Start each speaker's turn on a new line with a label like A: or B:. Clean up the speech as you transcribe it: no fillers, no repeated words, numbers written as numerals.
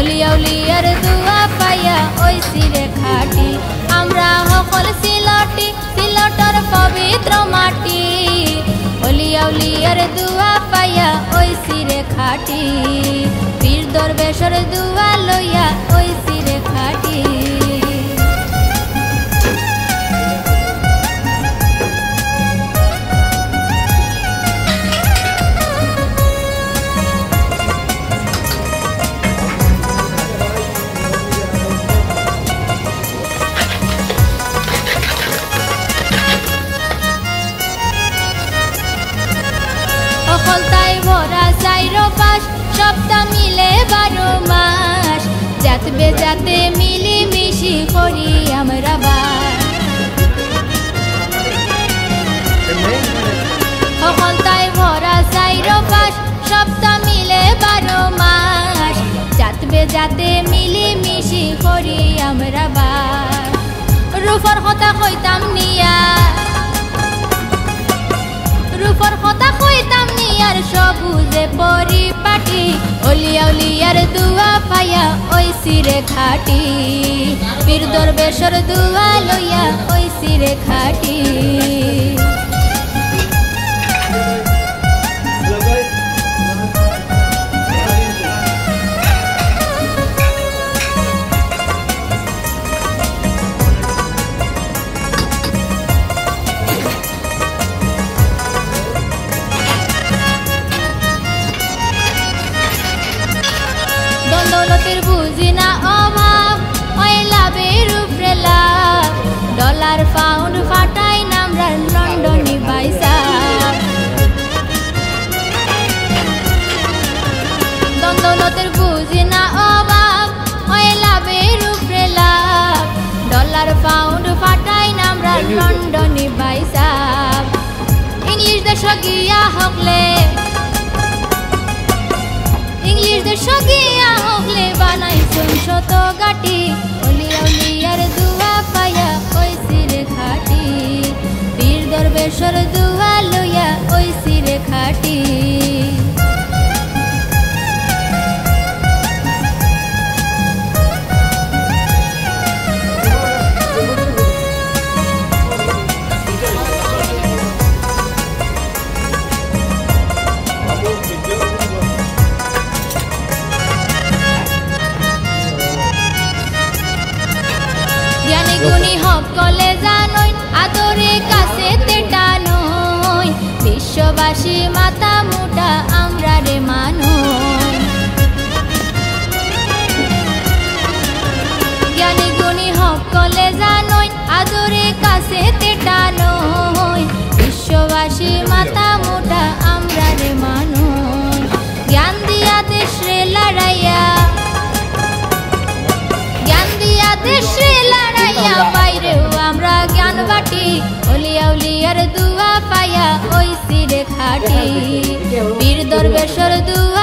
A: অলিয়াউলিয়ার দুয়া পাইয়া ওইছি রে খাটি আমরা সকল সিলটি সিলটর পবিত্র মাটি অলিয়াউলিয়ার দুয়া পাইয়া ওইছি রে খাটি পীর দরবেশর দুয়া লইয়া ওইছি রে খাটি সকলতাই ভরা চাইরো পাশ সপ্তাহ মিলে 12 মাস জাত বেজাতে মিলি মিশি করি আমরা বাস সকলতাই ভরা চাইরো পাশ সপ্তাহ মিলে 12 মাস জাত বেজাতে মিলি মিশি করি আমরা বাস রূপর কথা কইতাম নিয়া রূপর কথা কইতাম নিয়ার সবুজে পরিপাটি অলিয়াউলিয়ার দুয়া পাইয়া ওইছি রে খাটি পীর দরবেশর দুয়া লইয়া ওইছি রে খাটি দৌলতের বুঝি না অভাব ওই লাভের উপরে লাভ ডলার পাউন্ড ফাটাই নামরা লন্ডনি পয়সা দৌলতের বুঝি না অভাব ওই লাভের উপরে লাভ ডলার পাউন্ড ফাটাই নামরা লন্ডনি পয়সা ইংলিশ দেশ গিয়া হকলে ইংলিশ দেশ গিয়া হকলে বানাইছুন শত গাটি অলিয়াউলিয়ার দুয়া পাইয়া ওইছি রে খাটি পীর দরবেশর দুয়া লইয়া ওইছি রে খাটি জ্ঞানী গুণী সকলে জানই আদরে কাছে টানই বিশ্ববাসী মাথা মুটা আমরা রে মানই জ্ঞানী গুণী সকলে জানই আদরে কাছে টানই বিশ্ববাসী মাথা মুটা আমরা রে মানই জ্ঞান দিয়া দেশ রে লড়াইয়া জ্ঞান দিয়া দেশ রে লড়াইয়া বাইরেও আমরা জ্ঞান বাটি অলিয়াউলিয়ার দুয়া পাইয়া ওইছি রে খাটি পীর দরবেশর দুয়া